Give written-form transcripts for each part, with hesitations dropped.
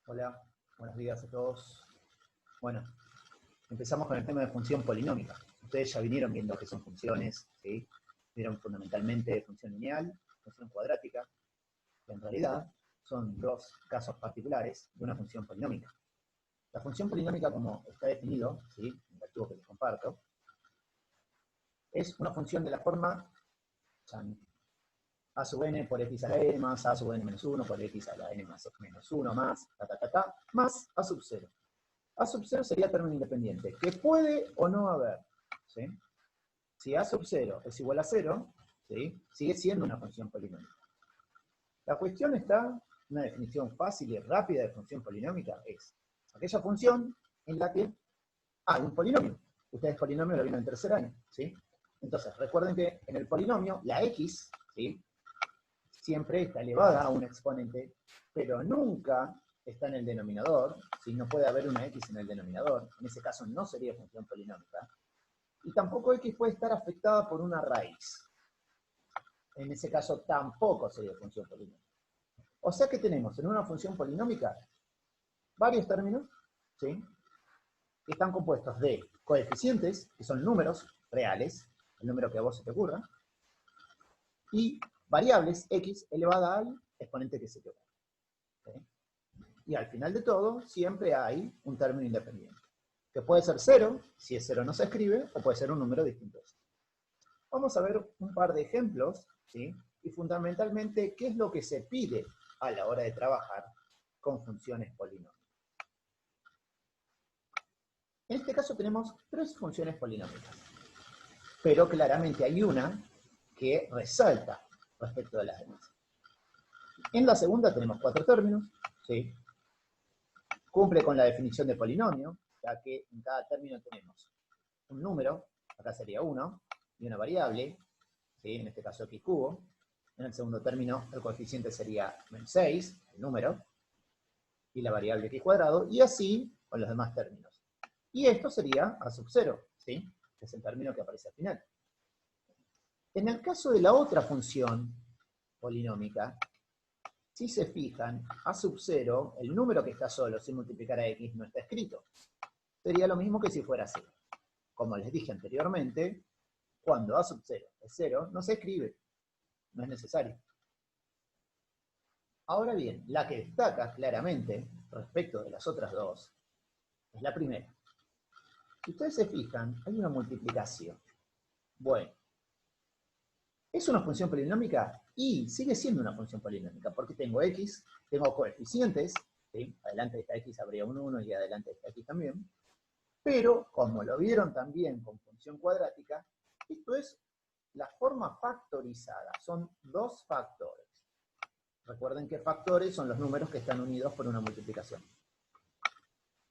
Hola, buenos días a todos. Bueno, empezamos con el tema de función polinómica. Ustedes ya vinieron viendo qué son funciones, ¿sí? Vieron fundamentalmente función lineal, función cuadrática, que en realidad son dos casos particulares de una función polinómica. La función polinómica, como está definido, ¿sí?, en el archivo que les comparto, es una función de la forma a sub n por x a la n más a sub n menos 1 por x a la n más menos 1 más más a sub 0. A sub 0 sería término independiente, que puede o no haber, ¿sí? Si a sub 0 es igual a 0, ¿sí?, sigue siendo una función polinómica. La cuestión está, una definición fácil y rápida de función polinómica es aquella función en la que hay un polinomio. Ustedes polinomio lo vieron en tercer año, ¿sí? Entonces, recuerden que en el polinomio, la x, ¿sí?, siempre está elevada a un exponente, pero nunca está en el denominador, ¿sí? No puede haber una x en el denominador, en ese caso no sería función polinómica, y tampoco x puede estar afectada por una raíz, en ese caso tampoco sería función polinómica. O sea que tenemos en una función polinómica varios términos, ¿sí?, que están compuestos de coeficientes, que son números reales, el número que a vos se te ocurra, y variables x elevada al exponente que se te ocurra. ¿Sí? Y al final de todo, siempre hay un término independiente, que puede ser 0, si es 0 no se escribe, o puede ser un número distinto. Vamos a ver un par de ejemplos, ¿sí?, y fundamentalmente qué es lo que se pide a la hora de trabajar con funciones polinómicas. En este caso tenemos tres funciones polinómicas, pero claramente hay una que resalta respecto de las demás. En la segunda tenemos 4 términos, ¿sí?, cumple con la definición de polinomio, ya que en cada término tenemos un número, acá sería 1, y una variable, ¿sí?, en este caso x cubo. En el segundo término el coeficiente sería menos 6, el número, y la variable x cuadrado, y así con los demás términos. Y esto sería a sub 0, ¿sí?, que es el término que aparece al final. En el caso de la otra función polinómica, si se fijan, a sub 0, el número que está solo sin multiplicar a x no está escrito. Sería lo mismo que si fuera 0. Como les dije anteriormente, cuando a sub 0 es 0, no se escribe. No es necesario. Ahora bien, la que destaca claramente respecto de las otras dos es la primera. Si ustedes se fijan, hay una multiplicación. Bueno, es una función polinómica y sigue siendo una función polinómica porque tengo x, tengo coeficientes, ¿sí?, adelante de esta x habría un 1 y adelante de esta x también, pero como lo vieron también con función cuadrática, esto es la forma factorizada, son dos factores. Recuerden que factores son los números que están unidos por una multiplicación.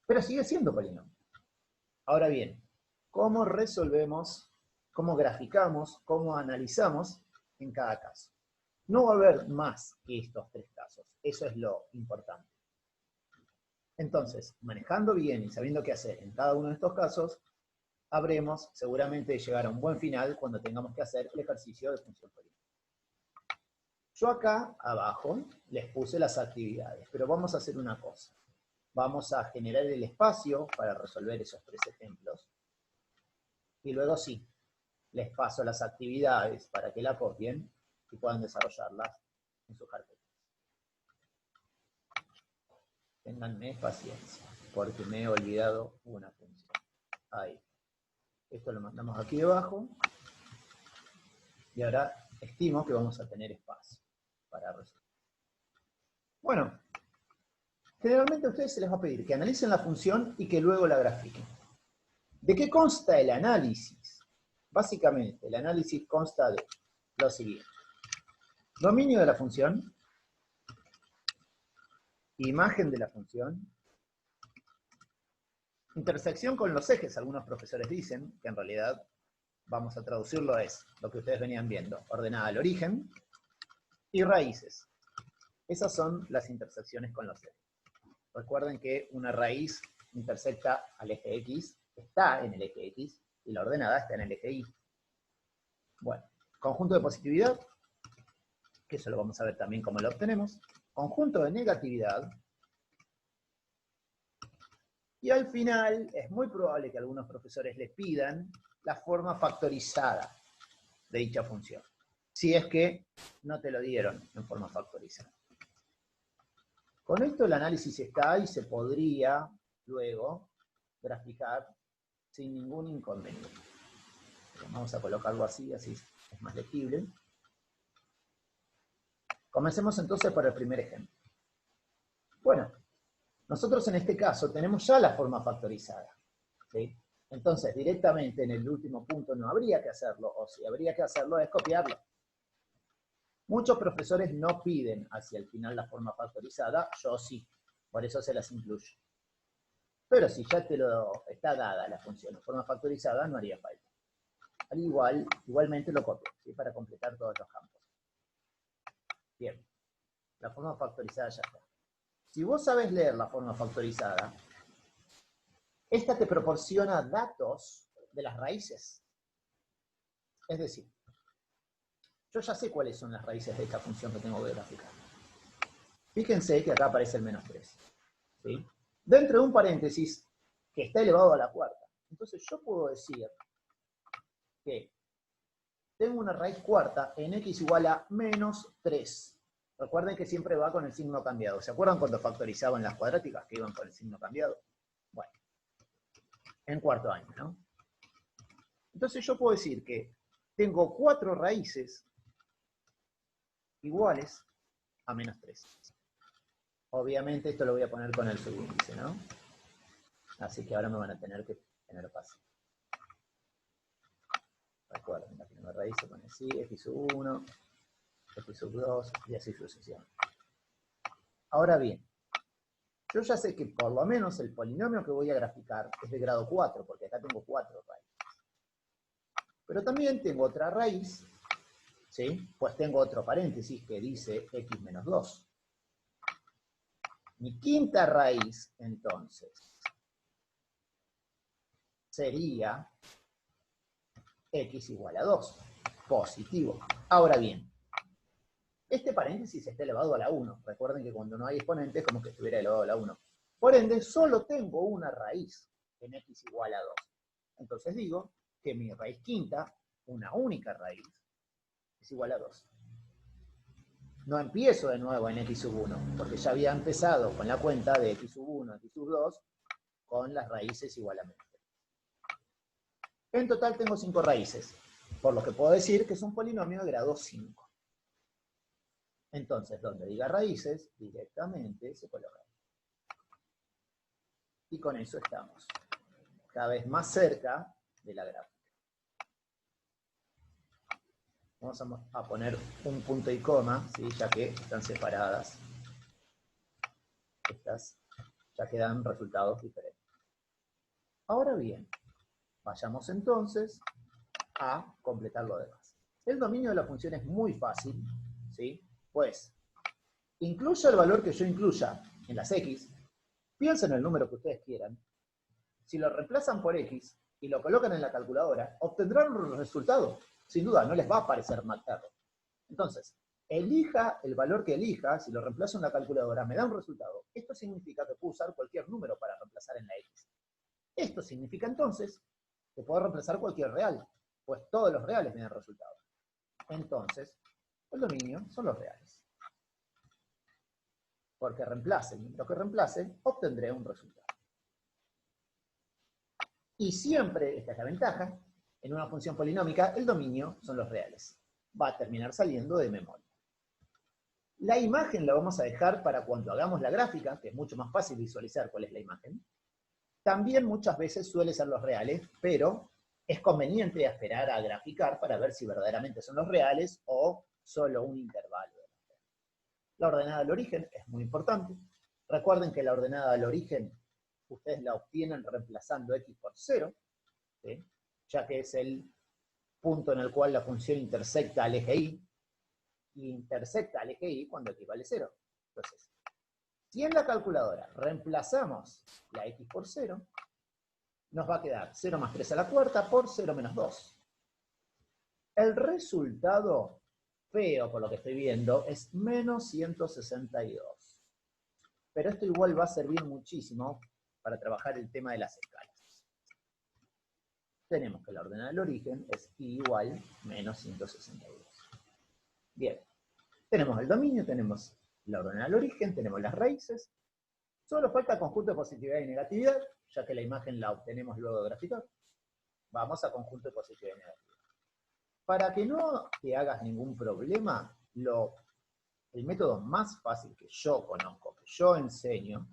Pero sigue siendo polinomio. Ahora bien, ¿cómo resolvemos, cómo graficamos, cómo analizamos en cada caso? No va a haber más que estos tres casos. Eso es lo importante. Entonces, manejando bien y sabiendo qué hacer en cada uno de estos casos, habremos seguramente de llegar a un buen final cuando tengamos que hacer el ejercicio de función polinómica. Yo acá abajo les puse las actividades, pero vamos a hacer una cosa. Vamos a generar el espacio para resolver esos tres ejemplos. Y luego sí, les paso las actividades para que la copien y puedan desarrollarlas en sus carpetas. Ténganme paciencia, porque me he olvidado una función. Ahí. Esto lo mandamos aquí debajo. Y ahora estimo que vamos a tener espacio para resolver. Bueno, generalmente a ustedes se les va a pedir que analicen la función y que luego la grafiquen. ¿De qué consta el análisis? Básicamente, el análisis consta de lo siguiente. Dominio de la función, imagen de la función, intersección con los ejes, algunos profesores dicen, que en realidad vamos a traducirlo es lo que ustedes venían viendo, ordenada al origen, y raíces. Esas son las intersecciones con los ejes. Recuerden que una raíz intersecta al eje X, está en el eje X, y la ordenada está en el eje Y. Bueno, conjunto de positividad, que eso lo vamos a ver también cómo lo obtenemos. Conjunto de negatividad, Y al final es muy probable que algunos profesores les pidan la forma factorizada de dicha función, si es que no te lo dieron en forma factorizada. Con esto el análisis está y se podría luego graficar sin ningún inconveniente. Vamos a colocarlo así, así es más legible. Comencemos entonces por el primer ejemplo. Bueno, nosotros en este caso tenemos ya la forma factorizada, ¿sí? Entonces directamente en el último punto no habría que hacerlo, o si habría que hacerlo es copiarlo. Muchos profesores no piden hacia el final la forma factorizada, yo sí, por eso se las incluyo. Pero si ya está dada la función de forma factorizada, no haría falta. Igualmente lo copio, ¿sí? Para completar todos los campos. Bien, la forma factorizada ya está. Si vos sabés leer la forma factorizada, esta te proporciona datos de las raíces. Es decir, yo ya sé cuáles son las raíces de esta función que tengo que graficar. Fíjense que acá aparece el menos 3. ¿Sí? Dentro de un paréntesis que está elevado a la cuarta. Entonces yo puedo decir que tengo una raíz cuarta en x igual a menos 3. Recuerden que siempre va con el signo cambiado. ¿Se acuerdan cuando factorizaban las cuadráticas que iban con el signo cambiado? Bueno, en cuarto año, ¿no? Entonces yo puedo decir que tengo 4 raíces iguales a menos 3. Obviamente esto lo voy a poner con el subíndice, ¿no? Así que ahora me van a tener que tener paciencia. Recuerden, la primera raíz se pone así, x sub 1, x sub 2, y así sucesivamente. Ahora bien, yo ya sé que por lo menos el polinomio que voy a graficar es de grado 4, porque acá tengo 4 raíces. Pero también tengo otra raíz, ¿sí? Pues tengo otro paréntesis que dice x menos 2. Mi quinta raíz, entonces, sería x igual a 2, positivo. Ahora bien, este paréntesis está elevado a la 1. Recuerden que cuando no hay exponentes, como que estuviera elevado a la 1. Por ende, solo tengo una raíz en x igual a 2. Entonces digo que mi raíz quinta, una única raíz, es igual a 2. No empiezo de nuevo en x sub 1, porque ya había empezado con la cuenta de x sub 1, x sub 2, con las raíces igual a menos 3. En total tengo 5 raíces, por lo que puedo decir que es un polinomio de grado 5. Entonces, donde diga raíces, directamente se coloca. Y con eso estamos cada vez más cerca de la gráfica. Vamos a poner un punto y coma, ¿sí? Ya que están separadas. Estas ya quedan resultados diferentes. Ahora bien, vayamos entonces a completar lo demás. El dominio de la función es muy fácil, ¿sí? Pues, incluya el valor que yo incluya en las x, piensen en el número que ustedes quieran, si lo reemplazan por x y lo colocan en la calculadora, obtendrán un resultado. Sin duda, no les va a aparecer mal error. Entonces, elija el valor que elija, si lo reemplazo en la calculadora, me da un resultado. Esto significa que puedo usar cualquier número para reemplazar en la x. Esto significa entonces que puedo reemplazar cualquier real, pues todos los reales me dan resultado. Entonces, el dominio son los reales. Porque reemplacen lo que reemplacen, obtendré un resultado. Y siempre, esta es la ventaja, en una función polinómica, el dominio son los reales. Va a terminar saliendo de memoria. La imagen la vamos a dejar para cuando hagamos la gráfica, que es mucho más fácil visualizar cuál es la imagen. También muchas veces suele ser los reales, pero es conveniente esperar a graficar para ver si verdaderamente son los reales o solo un intervalo. La ordenada del origen es muy importante. Recuerden que la ordenada del origen ustedes la obtienen reemplazando x por 0, ¿sí? Ya que es el punto en el cual la función intersecta al eje y intersecta al eje y cuando x vale 0. Entonces, si en la calculadora reemplazamos la x por 0, nos va a quedar 0 más 3 a la cuarta por 0 menos 2. El resultado feo, por lo que estoy viendo, es menos 162. Pero esto igual va a servir muchísimo para trabajar el tema de las escalas. Tenemos que la ordenada del origen es i igual menos 162. Bien, tenemos el dominio, tenemos la ordenada del origen, tenemos las raíces. Solo falta conjunto de positividad y negatividad, ya que la imagen la obtenemos luego de graficar. Vamos a conjunto de positividad y negatividad. Para que no te hagas ningún problema, el método más fácil que yo conozco, que yo enseño,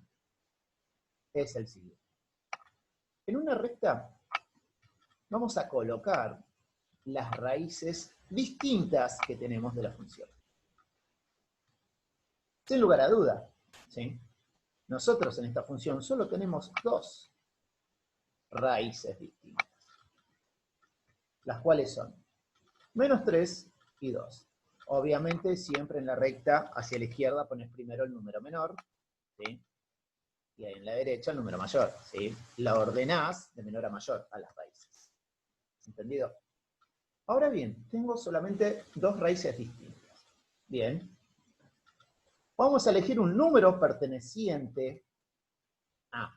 es el siguiente. En una recta vamos a colocar las raíces distintas que tenemos de la función. Sin lugar a duda, ¿sí? Nosotros en esta función solo tenemos dos raíces distintas, las cuales son menos 3 y 2. Obviamente siempre en la recta hacia la izquierda pones primero el número menor, ¿sí? Y ahí en la derecha el número mayor, ¿sí? La ordenás de menor a mayor a las raíces. ¿Entendido? Ahora bien, tengo solamente dos raíces distintas. Bien. Vamos a elegir un número perteneciente.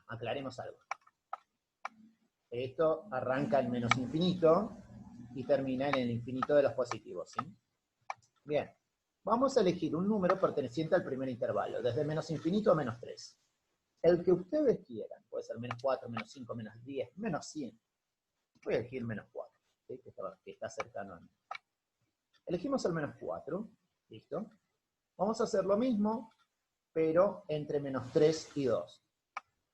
Aclaremos algo. Esto arranca en menos infinito y termina en el infinito de los positivos, ¿sí? Bien. Vamos a elegir un número perteneciente al primer intervalo, desde menos infinito a menos 3. El que ustedes quieran. Puede ser menos 4, menos 5, menos 10, menos 100. Voy a elegir menos 4, ¿sí? que está cercano a mí. Elegimos el menos 4. ¿Listo? Vamos a hacer lo mismo, pero entre menos 3 y 2.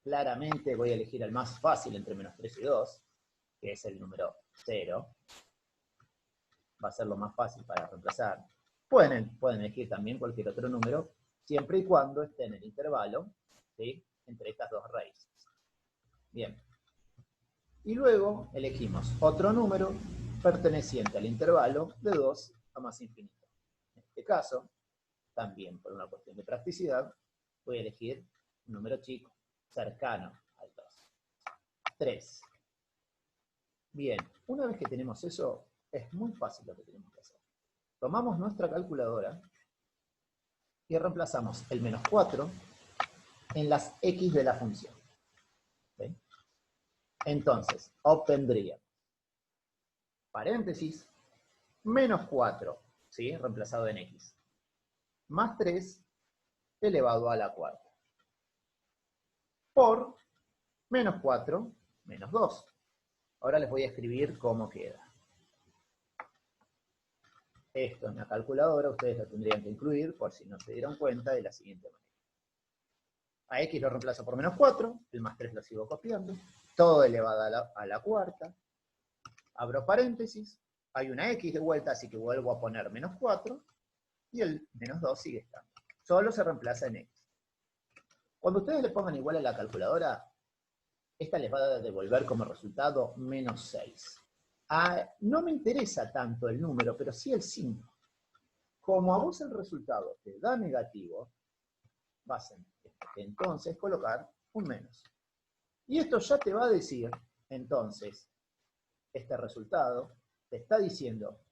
Claramente voy a elegir el más fácil entre menos 3 y 2, que es el número 0. Va a ser lo más fácil para reemplazar. Pueden elegir también cualquier otro número, siempre y cuando esté en el intervalo, ¿sí? Entre estas dos raíces. Bien. Y luego elegimos otro número perteneciente al intervalo de 2 a más infinito. En este caso, también por una cuestión de practicidad, voy a elegir un número chico, cercano al 2. 3. Bien, una vez que tenemos eso, es muy fácil lo que tenemos que hacer. Tomamos nuestra calculadora y reemplazamos el menos 4 en las x de la función. ¿Sí? Entonces, obtendríamos paréntesis, menos 4, ¿sí? Reemplazado en x, más 3 elevado a la cuarta, por menos 4 menos 2. Ahora les voy a escribir cómo queda. Esto en la calculadora ustedes lo tendrían que incluir, por si no se dieron cuenta, de la siguiente manera. A x lo reemplazo por menos 4, el más 3 lo sigo copiando, todo elevado a la cuarta, abro paréntesis, hay una x de vuelta, así que vuelvo a poner menos 4, y el menos 2 sigue estando. Solo se reemplaza en x. Cuando ustedes le pongan igual a la calculadora, esta les va a devolver como resultado menos 6. No me interesa tanto el número, pero sí el signo. Como a vos el resultado te da negativo, vas a entonces colocar un menos. Y esto ya te va a decir, entonces, este resultado te está diciendo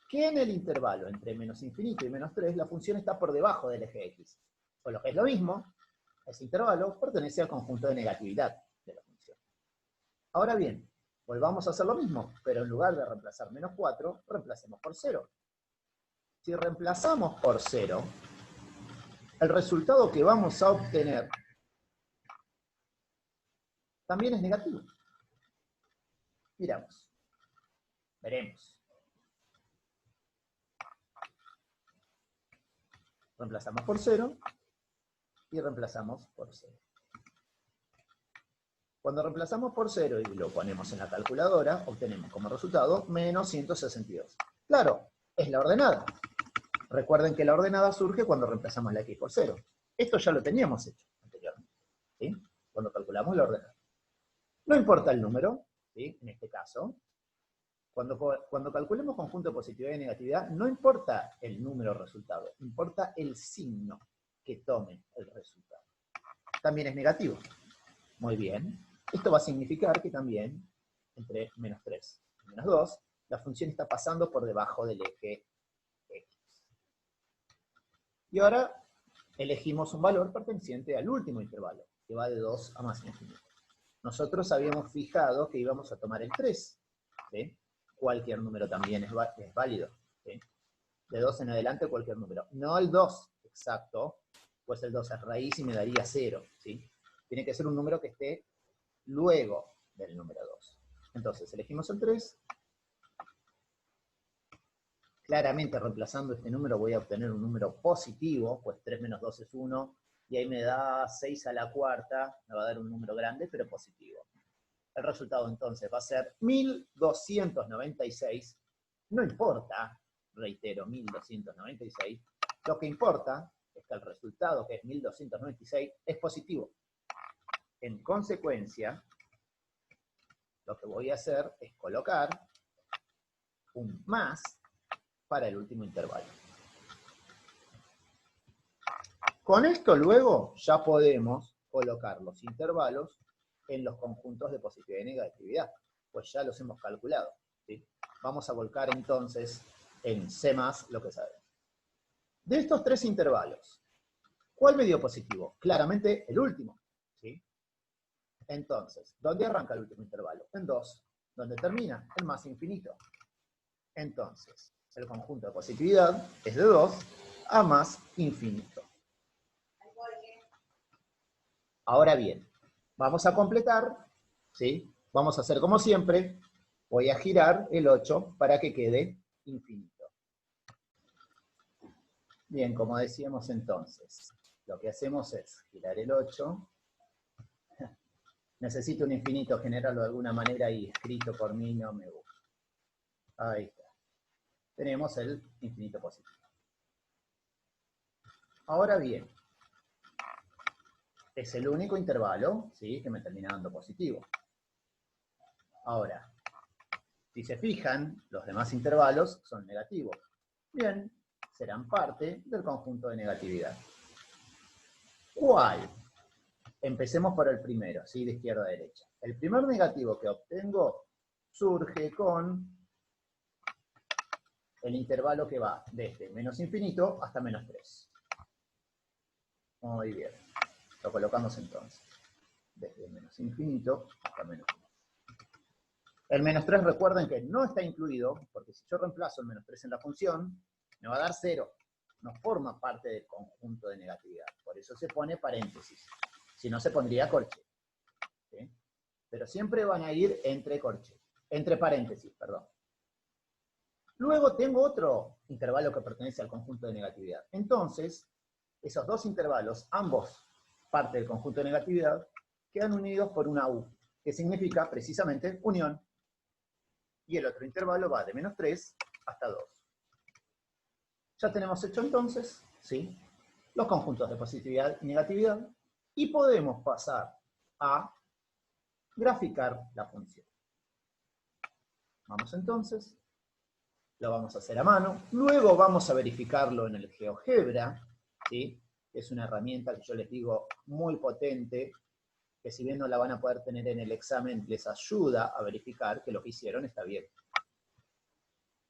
que en el intervalo entre menos infinito y menos 3, la función está por debajo del eje x. O lo que es lo mismo, ese intervalo pertenece al conjunto de negatividad de la función. Ahora bien, volvamos a hacer lo mismo, pero en lugar de reemplazar menos 4, reemplacemos por 0. Si reemplazamos por 0, el resultado que vamos a obtener también es negativo. Miramos. Veremos. Reemplazamos por 0 y reemplazamos por 0. Cuando reemplazamos por 0 y lo ponemos en la calculadora, obtenemos como resultado menos 162. Claro, es la ordenada. Recuerden que la ordenada surge cuando reemplazamos la x por 0. Esto ya lo teníamos hecho anteriormente, ¿sí? Cuando calculamos la ordenada. No importa el número, ¿sí? En este caso, cuando calculemos conjunto de positividad y negatividad, no importa el número resultado, importa el signo que tome el resultado. También es negativo. Muy bien. Esto va a significar que también, entre menos 3 y menos 2, la función está pasando por debajo del eje x. Y ahora elegimos un valor perteneciente al último intervalo, que va de 2 a más infinito. nosotros habíamos fijado que íbamos a tomar el 3. ¿Sí? Cualquier número también es válido. ¿Sí? De 2 en adelante cualquier número. No el 2 exacto, pues el 2 es raíz y me daría 0. ¿Sí? Tiene que ser un número que esté luego del número 2. Entonces elegimos el 3. Claramente reemplazando este número voy a obtener un número positivo, pues 3 menos 2 es 1, y ahí me da 6 a la cuarta, me va a dar un número grande, pero positivo. El resultado entonces va a ser 1296, no importa, reitero, 1296, lo que importa es que el resultado, que es 1296, es positivo. En consecuencia, lo que voy a hacer es colocar un más para el último intervalo. Con esto luego ya podemos colocar los intervalos en los conjuntos de positividad y negatividad, pues ya los hemos calculado. ¿Sí? Vamos a volcar entonces en C+ lo que sabemos. De estos 3 intervalos, ¿cuál me dio positivo? Claramente el último. ¿Sí? Entonces, ¿dónde arranca el último intervalo? En 2. ¿Dónde termina? En más infinito. Entonces, el conjunto de positividad es de 2 a más infinito. Ahora bien, vamos a completar, ¿sí? Vamos a hacer como siempre, voy a girar el 8 para que quede infinito. Bien, como decíamos entonces, lo que hacemos es girar el 8. Necesito un infinito, generarlo de alguna manera y escrito por mí no me gusta. Ahí está. Tenemos el infinito positivo. Ahora bien, es el único intervalo, ¿sí?, que me termina dando positivo. Ahora, si se fijan, los demás intervalos son negativos. Bien, serán parte del conjunto de negatividad. ¿Cuál? Empecemos por el primero, ¿sí?, de izquierda a derecha. El primer negativo que obtengo surge con el intervalo que va desde menos infinito hasta menos 3. Muy bien. Lo colocamos entonces. Desde menos infinito hasta menos 3. El menos 3, recuerden que no está incluido, porque si yo reemplazo el menos 3 en la función, me va a dar 0. No forma parte del conjunto de negatividad. Por eso se pone paréntesis. Si no, se pondría corche. ¿Sí? Pero siempre van a ir entre paréntesis, perdón. Luego tengo otro intervalo que pertenece al conjunto de negatividad. Entonces, esos dos intervalos, ambos parte del conjunto de negatividad, quedan unidos por una U, que significa precisamente unión. Y el otro intervalo va de menos 3 hasta 2. Ya tenemos hecho entonces, ¿sí?, los conjuntos de positividad y negatividad, y podemos pasar a graficar la función. Vamos entonces, lo vamos a hacer a mano, luego vamos a verificarlo en el GeoGebra, ¿sí?, es una herramienta que yo les digo muy potente, que si bien no la van a poder tener en el examen, les ayuda a verificar que lo que hicieron está bien.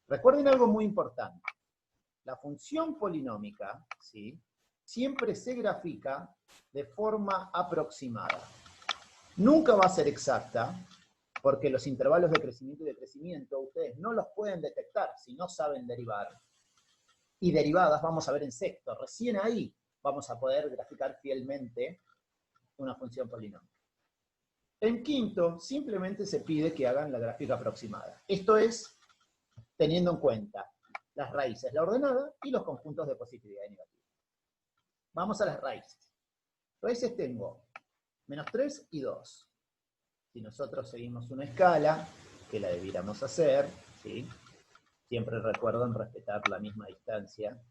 Recuerden algo muy importante. La función polinómica, ¿sí?, siempre se grafica de forma aproximada. Nunca va a ser exacta, porque los intervalos de crecimiento y decrecimiento ustedes no los pueden detectar si no saben derivar. Y derivadas vamos a ver en sexto. Recién ahí vamos a poder graficar fielmente una función polinómica. En quinto, simplemente se pide que hagan la gráfica aproximada. Esto es teniendo en cuenta las raíces, la ordenada y los conjuntos de positividad y negatividad. Vamos a las raíces. Raíces tengo menos 3 y 2. Si nosotros seguimos una escala, que la debiéramos hacer, ¿sí?, siempre recuerden respetar la misma distancia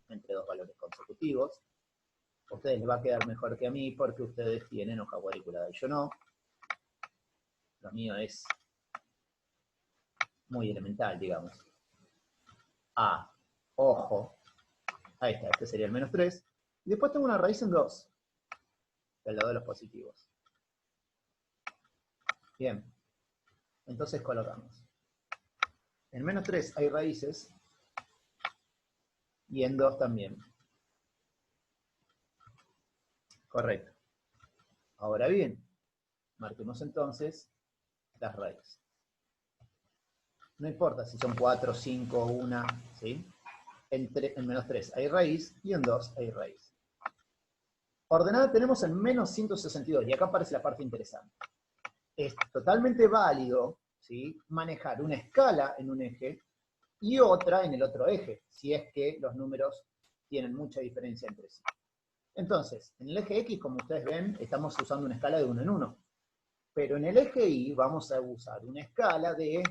entre dos valores consecutivos. A ustedes les va a quedar mejor que a mí porque ustedes tienen hoja cuadriculada y yo no. Lo mío es muy elemental, digamos. Ojo, ahí está, este sería el menos 3. Y después tengo una raíz en 2, del lado de los positivos. Bien, entonces colocamos. En menos 3 hay raíces, y en 2 también. Correcto. Ahora bien, Marquemos entonces las raíces. No importa si son 4, 5, 1, ¿sí? En menos 3 hay raíz y en 2 hay raíz. Ordenada tenemos en menos 162, y acá aparece la parte interesante. Es totalmente válido, ¿sí?, manejar una escala en un eje y otra en el otro eje, si es que los números tienen mucha diferencia entre sí. Entonces, en el eje X, como ustedes ven, estamos usando una escala de 1 en 1. Pero en el eje Y vamos a usar una escala de...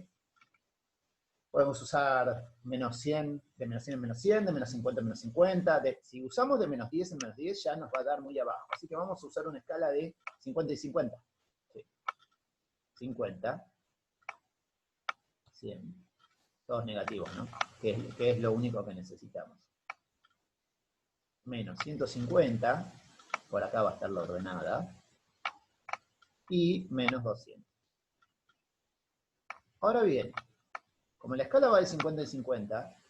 Podemos usar menos 100, de menos 100 en menos 100, de menos 50 en menos 50. Si usamos de menos 10 en menos 10, ya nos va a dar muy abajo. Así que vamos a usar una escala de 50 y 50. Sí. 50, 100. Todos negativos, ¿no? Que es lo único que necesitamos. Menos 150, por acá va a estar la ordenada, y menos 200. Ahora bien, como la escala va de 50 en 50,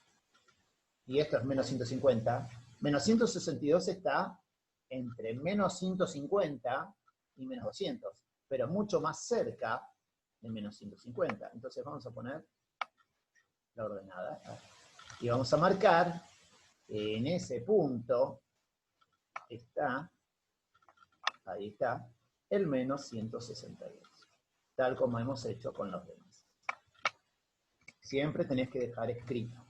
y esto es menos 150, menos 162 está entre menos 150 y menos 200, pero mucho más cerca de menos 150. Entonces vamos a poner la ordenada, y vamos a marcar que en ese punto está, ahí está, el menos 162, tal como hemos hecho con los demás. Siempre tenés que dejar escrito,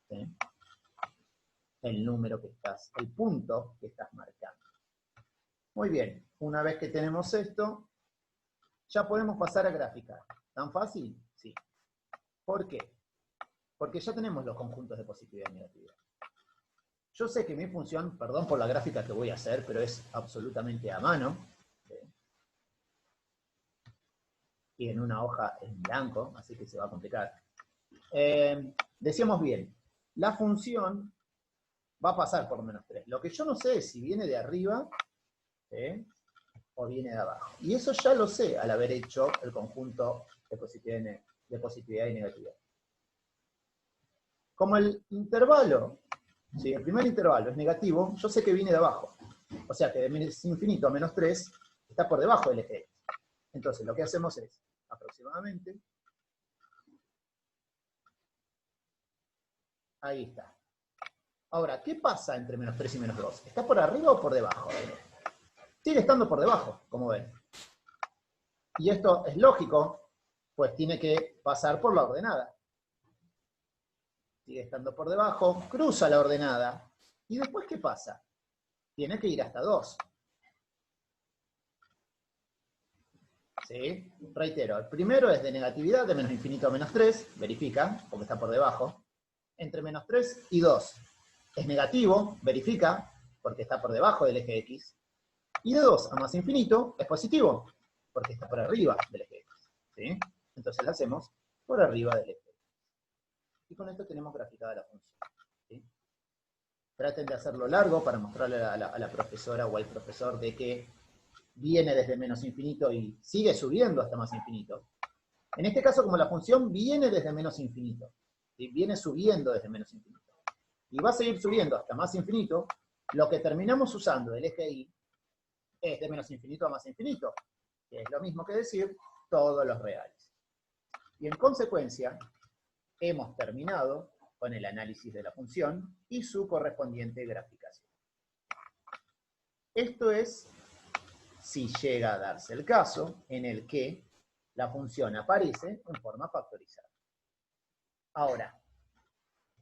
¿sí?, el número que estás, el punto que estás marcando. Muy bien, una vez que tenemos esto, ya podemos pasar a graficar. ¿Tan fácil? Sí. ¿Por qué? Porque ya tenemos los conjuntos de positividad y negatividad. Yo sé que mi función, perdón por la gráfica que voy a hacer, pero es absolutamente a mano, ¿sí?, y en una hoja en blanco, así que se va a complicar. Decíamos bien, la función va a pasar por menos 3. Lo que yo no sé es si viene de arriba, ¿sí?, o viene de abajo. Y eso ya lo sé al haber hecho el conjunto de positividad y negatividad. Como el intervalo, ¿sí?, el primer intervalo es negativo, yo sé que viene de abajo. O sea que de menos infinito a menos 3 está por debajo del eje X. Entonces lo que hacemos es, aproximadamente, ahí está. Ahora, ¿qué pasa entre menos 3 y menos 2? ¿Está por arriba o por debajo? Sigue estando por debajo, como ven. Y esto es lógico, pues tiene que pasar por la ordenada. Sigue estando por debajo, cruza la ordenada, y después ¿qué pasa? Tiene que ir hasta 2. ¿Sí? Reitero, el primero es de negatividad, de menos infinito a menos 3, verifica, porque está por debajo. Entre menos 3 y 2 es negativo, verifica, porque está por debajo del eje X. Y de 2 a más infinito es positivo, porque está por arriba del eje X. ¿Sí? Entonces la hacemos por arriba del eje X. Y con esto tenemos graficada la función. ¿Sí? Traten de hacerlo largo para mostrarle a la profesora o al profesor de que viene desde menos infinito y sigue subiendo hasta más infinito. En este caso, como la función viene desde menos infinito, ¿sí?, viene subiendo desde menos infinito, y va a seguir subiendo hasta más infinito, lo que terminamos usando del eje Y es de menos infinito a más infinito, que es lo mismo que decir todos los reales. Y en consecuencia, hemos terminado con el análisis de la función y su correspondiente graficación. Esto es si llega a darse el caso en el que la función aparece en forma factorizada. Ahora,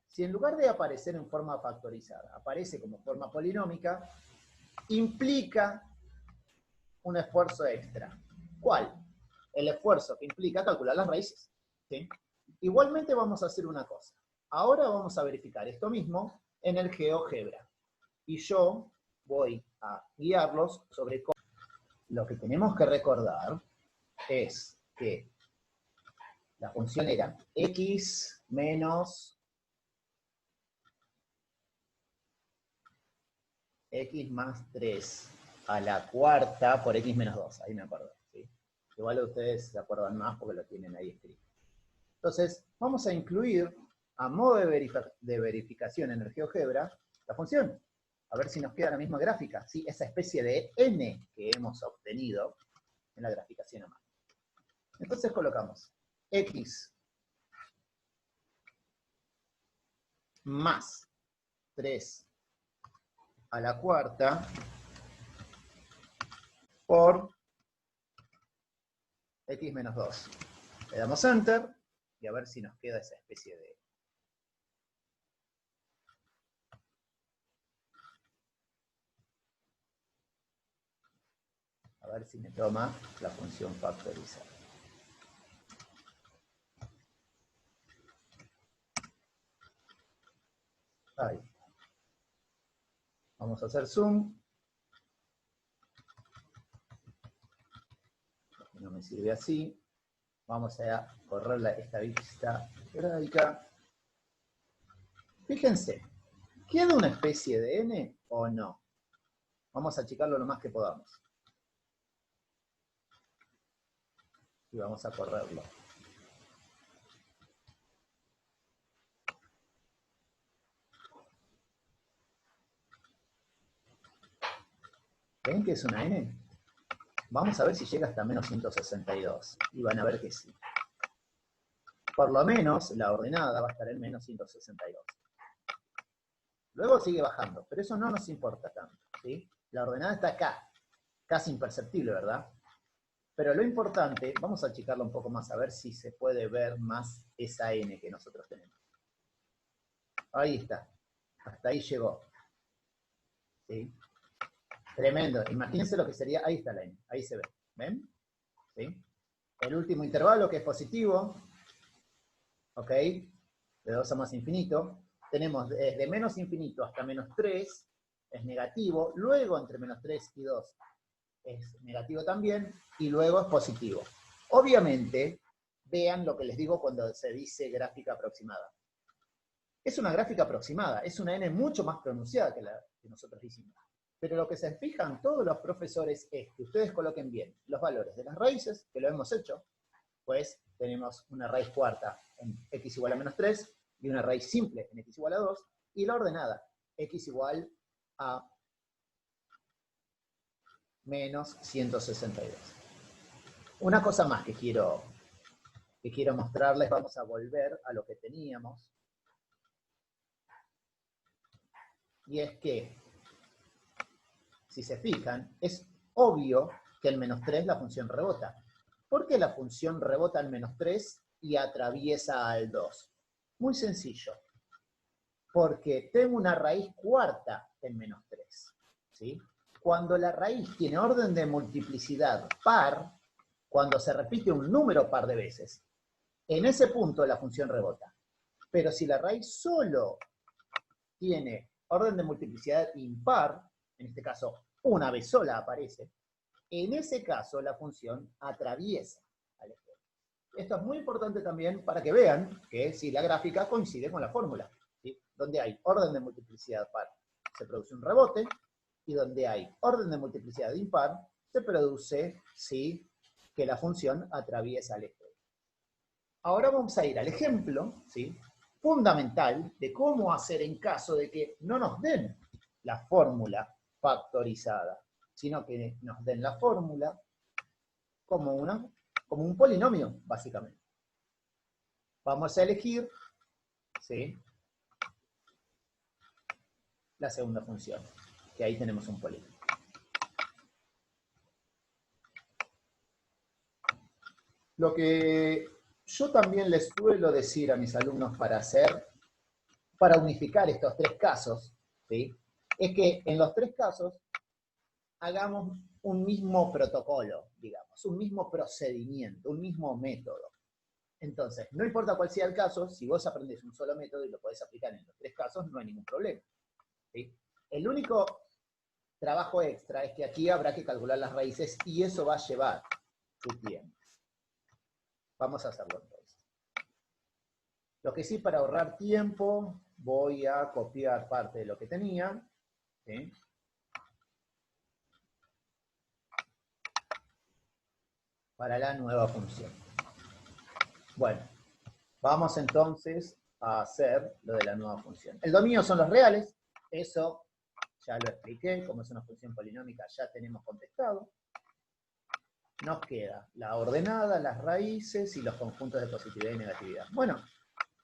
si en lugar de aparecer en forma factorizada, aparece como forma polinómica, implica un esfuerzo extra. ¿Cuál? El esfuerzo que implica calcular las raíces. ¿Sí? Igualmente vamos a hacer una cosa. Ahora vamos a verificar esto mismo en el GeoGebra. Y yo voy a guiarlos sobre cómo. Lo que tenemos que recordar es que la función era x menos x más 3 a la cuarta por x menos 2. Ahí me acuerdo. ¿Sí? Igual ustedes se acuerdan más porque lo tienen ahí escrito. Entonces, vamos a incluir a modo de verificación en el GeoGebra la función. A ver si nos queda la misma gráfica. ¿Sí? Esa especie de n que hemos obtenido, en la graficación a mano. Entonces colocamos x más 3 a la cuarta por x menos 2. Le damos Enter y a ver si nos queda esa especie de... A ver si me toma la función factorizar. Ahí. Vamos a hacer zoom. No me sirve así. Vamos a correr esta vista gráfica. Fíjense, ¿queda una especie de n o no? Vamos a achicarlo lo más que podamos. Y vamos a correrlo. ¿Ven que es una n? Vamos a ver si llega hasta menos 162. Y van a ver que sí. Por lo menos la ordenada va a estar en menos 162. Luego sigue bajando, pero eso no nos importa tanto, ¿sí? La ordenada está acá, casi imperceptible, ¿verdad? Pero lo importante, vamos a achicarlo un poco más a ver si se puede ver más esa n que nosotros tenemos. Ahí está, hasta ahí llegó. ¿Sí? Tremendo, imagínense lo que sería, ahí está la n, ahí se ve, ¿ven? ¿Sí? El último intervalo que es positivo, ¿ok? De 2 a más infinito. Tenemos desde menos infinito hasta menos 3, es negativo, luego entre menos 3 y 2 es negativo también, y luego es positivo. Obviamente, vean lo que les digo cuando se dice gráfica aproximada. Es una gráfica aproximada, es una n mucho más pronunciada que la que nosotros hicimos. Pero lo que se fijan todos los profesores es que ustedes coloquen bien los valores de las raíces, que lo hemos hecho, pues tenemos una raíz cuarta en x igual a menos 3, y una raíz simple en x igual a 2, y la ordenada, x igual a menos 162. Una cosa más que quiero mostrarles, vamos a volver a lo que teníamos, y es que, si se fijan, es obvio que el menos 3 la función rebota. ¿Por qué la función rebota al menos 3 y atraviesa al 2? Muy sencillo. Porque tengo una raíz cuarta en menos 3. ¿Sí? Cuando la raíz tiene orden de multiplicidad par, cuando se repite un número par de veces, en ese punto la función rebota. Pero si la raíz solo tiene orden de multiplicidad impar, en este caso una vez sola aparece, en ese caso la función atraviesa al extremo. Esto es muy importante también para que vean que si la gráfica coincide con la fórmula, ¿sí? Donde hay orden de multiplicidad par se produce un rebote, y donde hay orden de multiplicidad impar se produce, ¿sí?, que la función atraviesa al extremo. Ahora vamos a ir al ejemplo, ¿sí?, fundamental de cómo hacer en caso de que no nos den la fórmula factorizada, sino que nos den la fórmula como un polinomio, básicamente. Vamos a elegir, ¿sí?, la segunda función, que ahí tenemos un polinomio. Lo que yo también les suelo decir a mis alumnos para unificar estos tres casos, ¿sí?, es que en los tres casos hagamos un mismo protocolo, digamos, un mismo procedimiento, un mismo método. Entonces, no importa cuál sea el caso, si vos aprendés un solo método y lo podés aplicar en los tres casos, no hay ningún problema, ¿sí? El único trabajo extra es que aquí habrá que calcular las raíces y eso va a llevar su tiempo. Vamos a hacerlo entonces. Lo que sí, para ahorrar tiempo, voy a copiar parte de lo que tenía, ¿sí?, para la nueva función. Bueno, vamos entonces a hacer lo de la nueva función. El dominio son los reales, eso ya lo expliqué, como es una función polinómica ya tenemos contestado. nos queda la ordenada, las raíces y los conjuntos de positividad y negatividad. Bueno,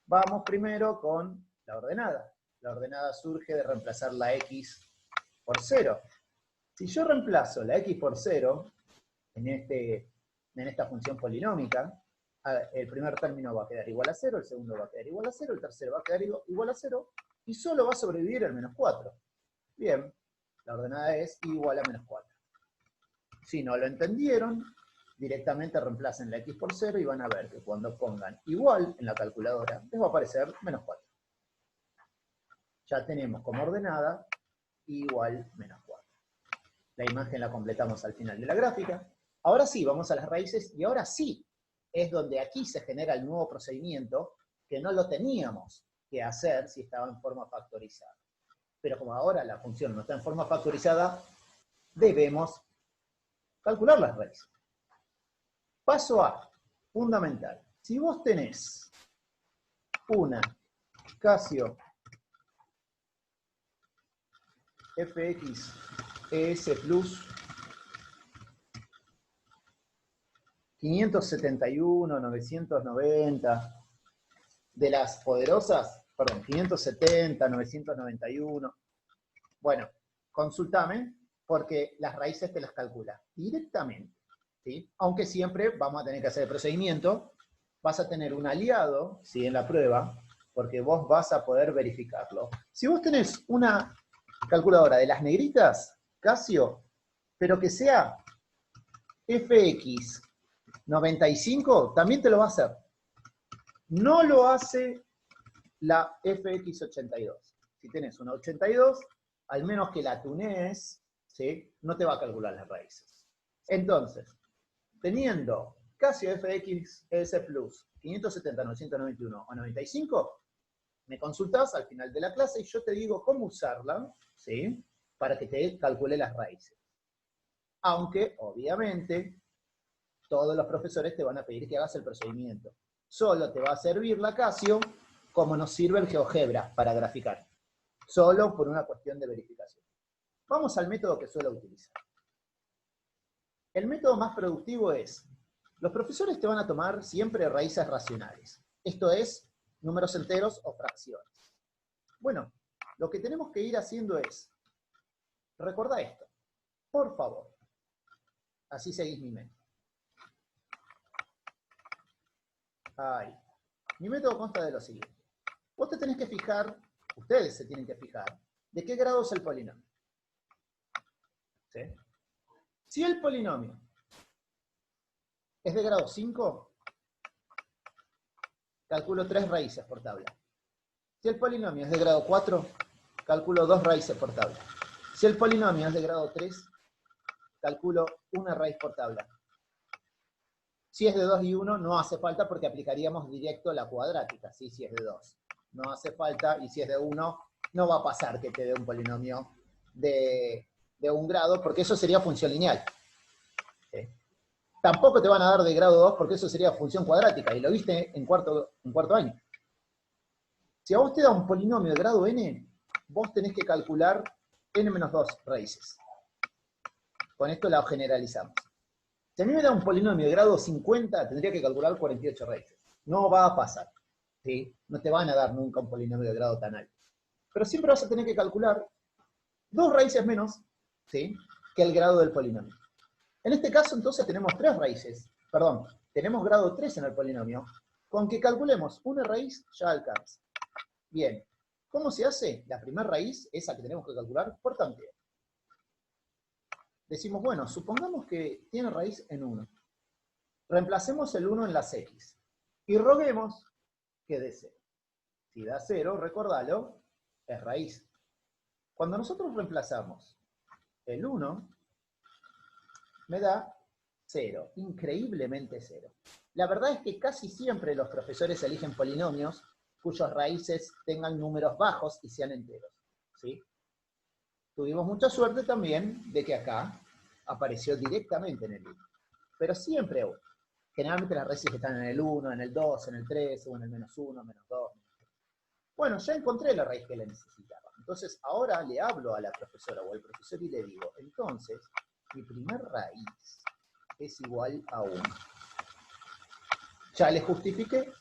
vamos primero con la ordenada. La ordenada surge de reemplazar la x por 0. Si yo reemplazo la x por 0 en esta función polinómica, el primer término va a quedar igual a 0, el segundo va a quedar igual a 0, el tercero va a quedar igual a 0, y solo va a sobrevivir el menos 4. Bien, la ordenada es igual a menos 4. Si no lo entendieron, directamente reemplacen la x por 0 y van a ver que cuando pongan igual en la calculadora, les va a aparecer menos 4. Ya tenemos como ordenada igual menos 4. La imagen la completamos al final de la gráfica. Ahora sí, vamos a las raíces, y ahora sí es donde aquí se genera el nuevo procedimiento que no lo teníamos que hacer si estaba en forma factorizada. Pero como ahora la función no está en forma factorizada, debemos calcular las raíces. Paso A, fundamental. Si vos tenés una Casio FX ES Plus 571, 990, de las poderosas, perdón, 570, 991. Bueno, consultame, porque las raíces te las calcula directamente, ¿sí? Aunque siempre vamos a tener que hacer el procedimiento, vas a tener un aliado, ¿sí?, en la prueba, porque vos vas a poder verificarlo. Si vos tenés una calculadora de las negritas, Casio, pero que sea FX 95, también te lo va a hacer. No lo hace la FX82. Si tenés una 82, al menos que la tunees, ¿sí?, no te va a calcular las raíces. Entonces, teniendo Casio FX ES Plus 570, 991 o 95, me consultás al final de la clase y yo te digo cómo usarla, ¿sí?, para que te calcule las raíces. Aunque, obviamente, todos los profesores te van a pedir que hagas el procedimiento. Solo te va a servir la Casio como nos sirve el GeoGebra para graficar. Solo por una cuestión de verificación. Vamos al método que suelo utilizar. El método más productivo es, los profesores te van a tomar siempre raíces racionales. Esto es, números enteros o fracciones. Bueno, lo que tenemos que ir haciendo es, recordá esto, por favor. Así seguís mi método. Ahí. Mi método consta de lo siguiente. Vos te tenés que fijar, ustedes se tienen que fijar, de qué grado es el polinomio. ¿Sí? Si el polinomio es de grado 5, calculo 3 raíces por tabla. Si el polinomio es de grado 4, calculo 2 raíces por tabla. Si el polinomio es de grado 3, calculo 1 raíz por tabla. Si es de 2 y 1, no hace falta porque aplicaríamos directo la cuadrática, ¿sí?, si es de 2. No hace falta, y si es de 1, no va a pasar que te dé un polinomio de 1 grado, porque eso sería función lineal. ¿Sí? Tampoco te van a dar de grado 2, porque eso sería función cuadrática, y lo viste en cuarto año. Si a vos te da un polinomio de grado n, vos tenés que calcular n-2 raíces. Con esto la generalizamos. Si a mí me da un polinomio de grado 50, tendría que calcular 48 raíces. No va a pasar, ¿sí? No te van a dar nunca un polinomio de grado tan alto. Pero siempre vas a tener que calcular 2 raíces menos, ¿sí?, que el grado del polinomio. En este caso, entonces, tenemos 3 raíces. Perdón, tenemos grado 3 en el polinomio. Con que calculemos una raíz, ya alcanza. Bien, ¿cómo se hace? La primera raíz, esa que tenemos que calcular, por tanteo. Decimos, bueno, supongamos que tiene raíz en 1. Reemplacemos el 1 en las x. Y roguemos que dé 0. Si da 0, recordalo, es raíz. Cuando nosotros reemplazamos el 1, me da 0. Increíblemente 0. La verdad es que casi siempre los profesores eligen polinomios cuyas raíces tengan números bajos y sean enteros, ¿sí? Tuvimos mucha suerte también de que acá apareció directamente en el 1. Pero siempre, generalmente las raíces están en el 1, en el 2, en el 3, o en el menos 1, menos 2. Bueno, ya encontré la raíz que le necesitaba. Entonces, ahora le hablo a la profesora o al profesor y le digo, entonces, mi primer raíz es igual a 1. Ya les justifiqué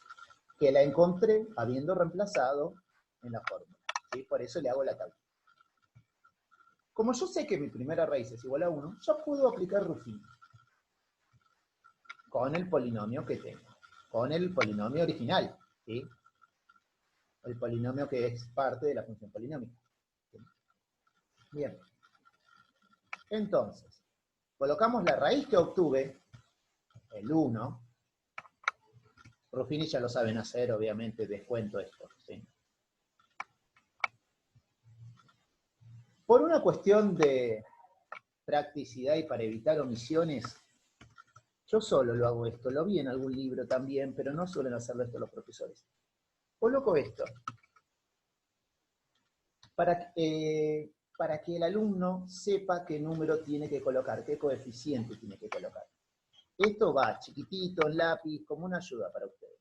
que la encontré habiendo reemplazado en la fórmula, ¿sí? Por eso le hago la tabla. Como yo sé que mi primera raíz es igual a 1, ya puedo aplicar Ruffini con el polinomio que tengo, con el polinomio original, ¿sí? El polinomio que es parte de la función polinómica. ¿Sí? Bien. Entonces, colocamos la raíz que obtuve, el 1. Ruffini ya lo saben hacer, obviamente, descuento esto, ¿sí? Por una cuestión de practicidad y para evitar omisiones, yo solo lo hago esto. Lo vi en algún libro también, pero no suelen hacerlo esto los profesores. Coloco esto para que el alumno sepa qué número tiene que colocar, qué coeficiente tiene que colocar. Esto va chiquitito, lápiz, como una ayuda para ustedes.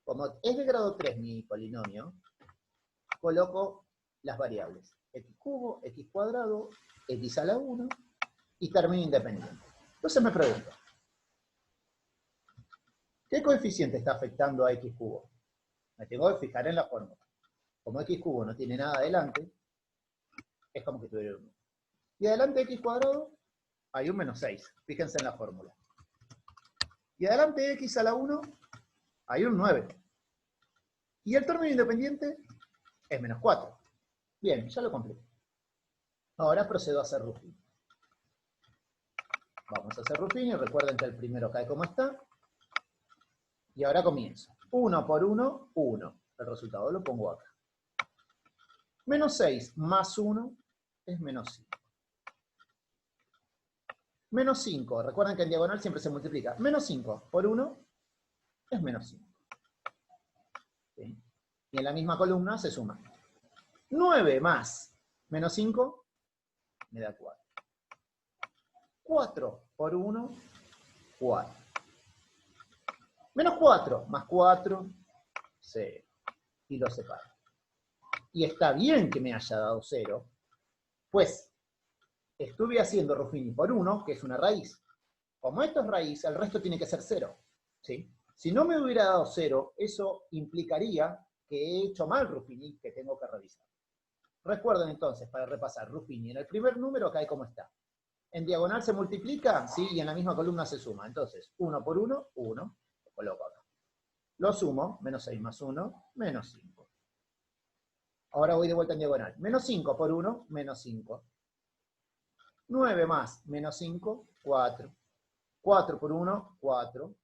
Como es de grado 3 mi polinomio, coloco las variables. X cubo, X cuadrado, X a la 1 y término independiente. Entonces me pregunto, ¿qué coeficiente está afectando a X cubo? Me tengo que fijar en la fórmula. Como X cubo no tiene nada adelante, es como que tuviera un 1. Y adelante de X cuadrado hay un menos 6. Fíjense en la fórmula. Y adelante de X a la 1 hay un 9. Y el término independiente es menos 4. Bien, ya lo completé. Ahora procedo a hacer Ruffini. Vamos a hacer Ruffini. Recuerden que el primero cae como está. Y ahora comienzo. 1 por 1, 1. El resultado lo pongo acá. Menos 6 más 1 es menos 5. Menos 5. Recuerden que en diagonal siempre se multiplica. Menos 5 por 1 es menos 5. ¿Sí? Y en la misma columna se suma. 9 más menos 5 me da 4. 4 por 1, 4. Menos 4 más 4, 0. Y lo separo. Y está bien que me haya dado 0, pues estuve haciendo Ruffini por 1, que es una raíz. Como esto es raíz, el resto tiene que ser 0. ¿Sí? Si no me hubiera dado 0, eso implicaría que he hecho mal Ruffini, que tengo que revisar. Recuerden entonces, para repasar, Ruffini en el primer número cae como está. En diagonal se multiplica, ¿sí? Y en la misma columna se suma. Entonces, 1 por 1, 1. Lo coloco acá. Lo sumo, menos 6 más 1, menos 5. Ahora voy de vuelta en diagonal. Menos 5 por 1, menos 5. 9 más menos 5, 4. 4 por 1, 4.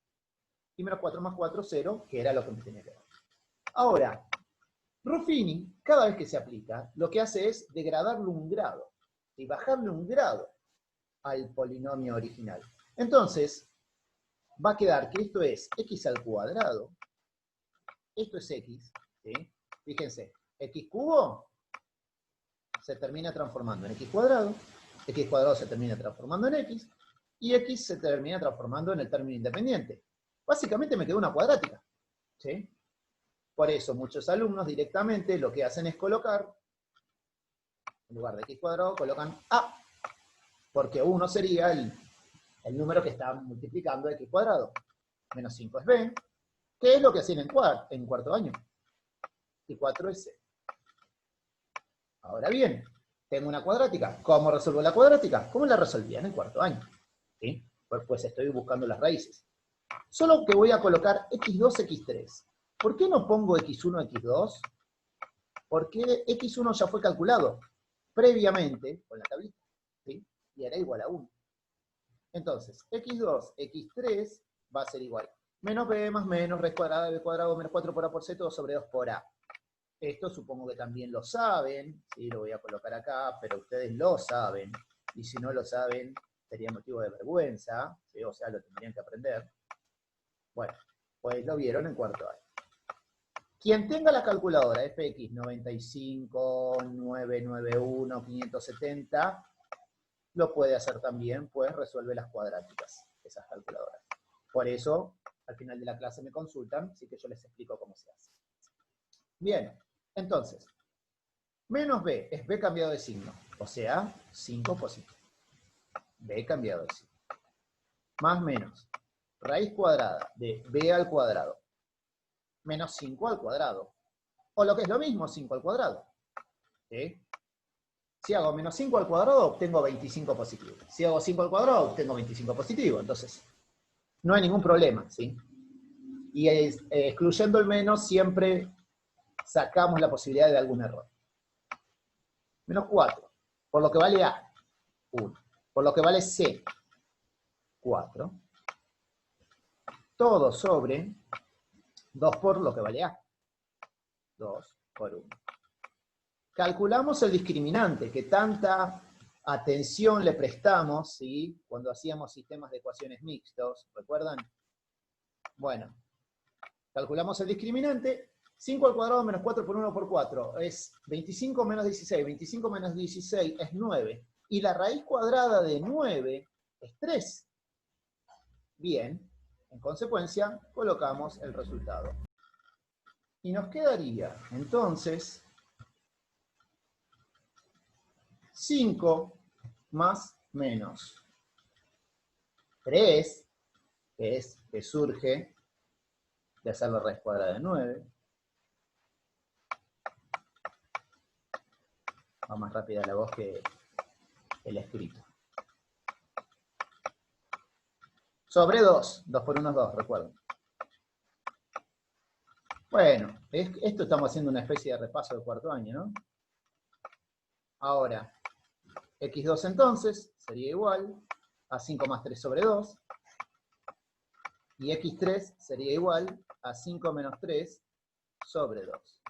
Y menos 4 más 4, 0, que era lo que me tenía que dar. Ahora, Ruffini, cada vez que se aplica, lo que hace es degradarle un grado. Y bajarle un grado al polinomio original. Entonces, va a quedar que esto es x al cuadrado. Esto es x. ¿Sí? Fíjense, x cubo se termina transformando en x cuadrado se termina transformando en x, y x se termina transformando en el término independiente. Básicamente me quedó una cuadrática. ¿Sí? Por eso muchos alumnos directamente lo que hacen es colocar, en lugar de x cuadrado, colocan a, porque 1 sería el número que está multiplicando x cuadrado. Menos 5 es b, que es lo que hacían en cuarto año. Y 4 es c. Ahora bien, tengo una cuadrática. ¿Cómo resuelvo la cuadrática? ¿Cómo la resolvían en cuarto año? ¿Sí? Pues estoy buscando las raíces. Solo que voy a colocar x2, x3. ¿Por qué no pongo x1, x2? Porque x1 ya fue calculado previamente con la tablita. ¿Sí? Y era igual a 1. Entonces, x2, x3 va a ser igual. Menos b más menos, raíz cuadrada de b cuadrado menos 4 por a por c, todo sobre 2 por a. Esto supongo que también lo saben, ¿sí? Lo voy a colocar acá, pero ustedes lo saben. Y si no lo saben, sería motivo de vergüenza, ¿sí? O sea, lo tendrían que aprender. Bueno, pues lo vieron en cuarto año. Quien tenga la calculadora FX 95, 991, 570, lo puede hacer también, pues resuelve las cuadráticas, esas calculadoras. Por eso, al final de la clase me consultan, así que yo les explico cómo se hace. Bien, entonces, menos b es b cambiado de signo, o sea, 5 positivo. B cambiado de signo. más menos raíz cuadrada de b al cuadrado menos 5 al cuadrado. O lo que es lo mismo, 5 al cuadrado. ¿Sí? Si hago menos 5 al cuadrado, obtengo 25 positivo. Si hago 5 al cuadrado, obtengo 25 positivo. Entonces, no hay ningún problema, ¿sí? Y excluyendo el menos, siempre sacamos la posibilidad de algún error. Menos 4, por lo que vale A, 1. Por lo que vale C, 4. Todo sobre 2 por lo que vale A. 2 por 1. Calculamos el discriminante, que tanta atención le prestamos, ¿sí?, cuando hacíamos sistemas de ecuaciones mixtos, ¿recuerdan? Bueno, calculamos el discriminante, 5 al cuadrado menos 4 por 1 por 4, es 25 menos 16, 25 menos 16 es 9, y la raíz cuadrada de 9 es 3. Bien, en consecuencia, colocamos el resultado. Y nos quedaría, entonces, 5 más menos 3, que surge de hacer la raíz cuadrada de 9. Va más rápida la voz que el escrito. Sobre 2. 2 por 1 es 2, recuerden. Bueno, esto estamos haciendo una especie de repaso de cuarto año, ¿no? Ahora, x2 entonces sería igual a 5 más 3 sobre 2. Y x3 sería igual a 5 menos 3 sobre 2.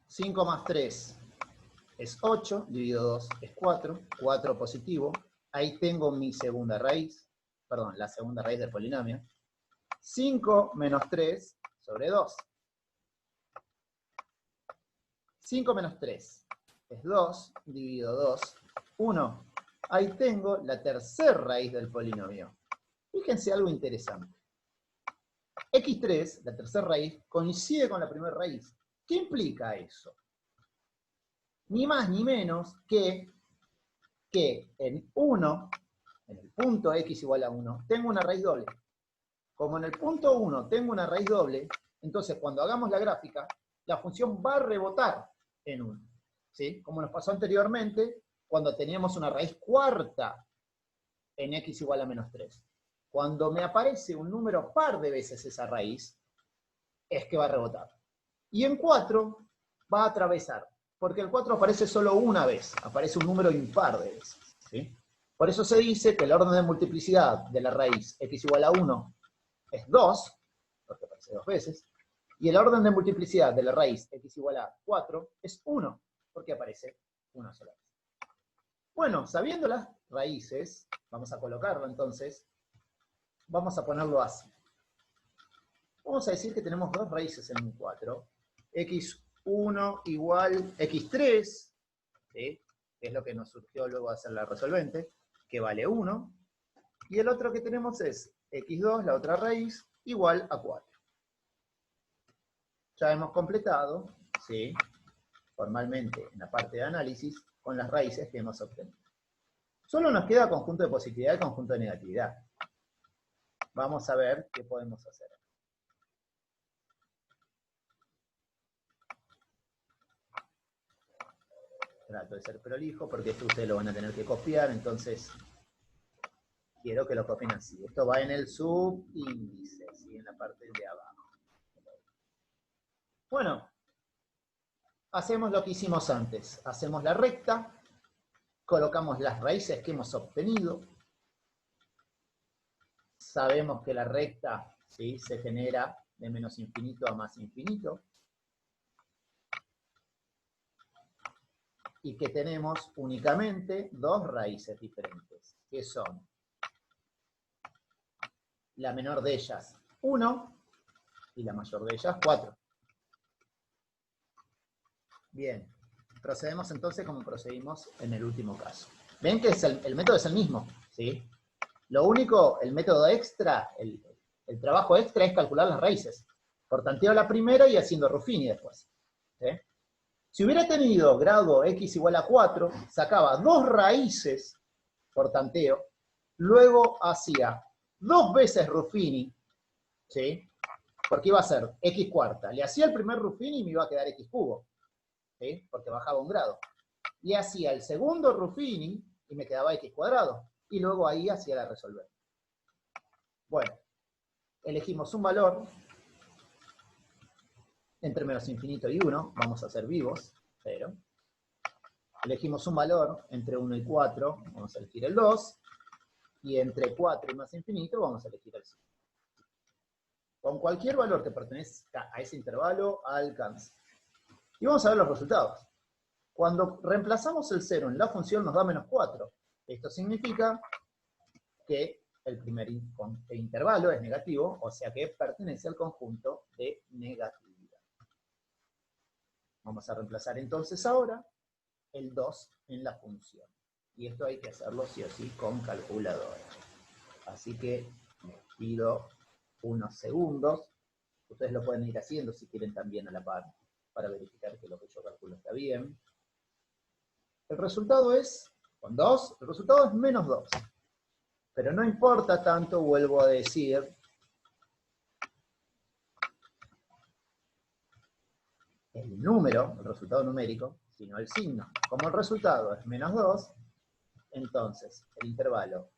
Cinco más 3 es 8, dividido 2 es 4, 4 positivo. Ahí tengo mi segunda raíz, perdón, la segunda raíz del polinomio. 5 menos 3 sobre 2. 5 menos 3 es 2, dividido 2, 1. Ahí tengo la tercera raíz del polinomio. Fíjense algo interesante. x3, la tercera raíz, coincide con la primera raíz. ¿Qué implica eso? Ni más ni menos que en 1, en el punto x igual a 1, tengo una raíz doble. Como en el punto 1 tengo una raíz doble, entonces cuando hagamos la gráfica, la función va a rebotar en 1. ¿Sí? Como nos pasó anteriormente, cuando teníamos una raíz cuarta en x igual a menos 3. Cuando me aparece un número par de veces esa raíz, es que va a rebotar. Y en 4 va a atravesar, porque el 4 aparece solo una vez, aparece un número impar de veces. ¿Sí? Por eso se dice que el orden de multiplicidad de la raíz x igual a 1 es 2, porque aparece 2 veces, y el orden de multiplicidad de la raíz x igual a 4 es 1, porque aparece una sola vez. Bueno, sabiendo las raíces, vamos a colocarlo entonces, vamos a ponerlo así. Vamos a decir que tenemos dos raíces en un 4, x1 igual x3, ¿sí?, que es lo que nos surgió luego de hacer la resolvente, que vale 1, y el otro que tenemos es x2, la otra raíz, igual a 4. Ya hemos completado, ¿sí?, formalmente en la parte de análisis, con las raíces que hemos obtenido. Solo nos queda conjunto de positividad y conjunto de negatividad. Vamos a ver qué podemos hacer. Trato de ser prolijo, porque esto ustedes lo van a tener que copiar, entonces quiero que lo copien así. Esto va en el subíndice, ¿sí?, en la parte de abajo. Bueno, hacemos lo que hicimos antes. Hacemos la recta, colocamos las raíces que hemos obtenido. Sabemos que la recta, ¿sí?, se genera de menos infinito a más infinito. Y que tenemos únicamente dos raíces diferentes, que son la menor de ellas 1 y la mayor de ellas 4. Bien, procedemos entonces como procedimos en el último caso. Ven que el método es el mismo, ¿sí? Lo único, el método extra, el trabajo extra es calcular las raíces. Portanteo la primera y haciendo Ruffini después. ¿Sí? Si hubiera tenido grado x igual a 4, sacaba 2 raíces por tanteo, luego hacía 2 veces Ruffini, ¿sí? Porque iba a ser x cuarta. Le hacía el primer Ruffini y me iba a quedar x cubo, ¿sí? Porque bajaba un grado. Y hacía el segundo Ruffini y me quedaba x cuadrado. Y luego ahí hacía la resolver. Bueno, elegimos un valor entre menos infinito y 1, vamos a ser vivos, 0. Elegimos un valor entre 1 y 4, vamos a elegir el 2, y entre 4 y más infinito vamos a elegir el 5. Con cualquier valor que pertenezca a ese intervalo, alcanza. Y vamos a ver los resultados. Cuando reemplazamos el 0 en la función nos da menos 4. Esto significa que el primer intervalo es negativo, o sea que pertenece al conjunto de negatividad. Vamos a reemplazar entonces ahora el 2 en la función. Y esto hay que hacerlo sí o sí con calculadora. Así que les pido unos segundos. Ustedes lo pueden ir haciendo si quieren también a la par, para verificar que lo que yo calculo está bien. El resultado es, con 2, el resultado es menos 2. Pero no importa tanto, vuelvo a decir, el número, el resultado numérico, sino el signo. Como el resultado es menos 2, entonces el intervalo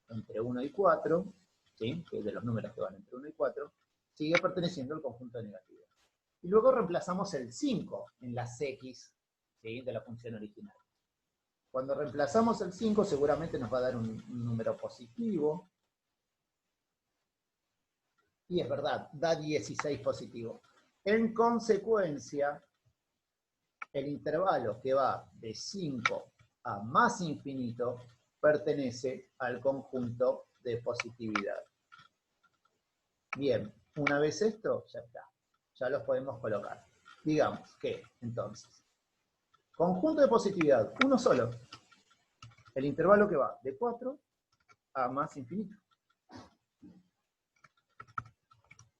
entre 1 y 4, ¿sí? Que es de los números que van entre 1 y 4, sigue perteneciendo al conjunto de negatividad. Y luego reemplazamos el 5 en las x, ¿sí? De la función original. Cuando reemplazamos el 5 seguramente nos va a dar un número positivo. Y es verdad, da 16 positivo. En consecuencia, el intervalo que va de 5 a más infinito pertenece al conjunto de positividad. Bien, una vez esto, ya está. Ya los podemos colocar. Digamos que, entonces, conjunto de positividad, uno solo. El intervalo que va de 4 a más infinito.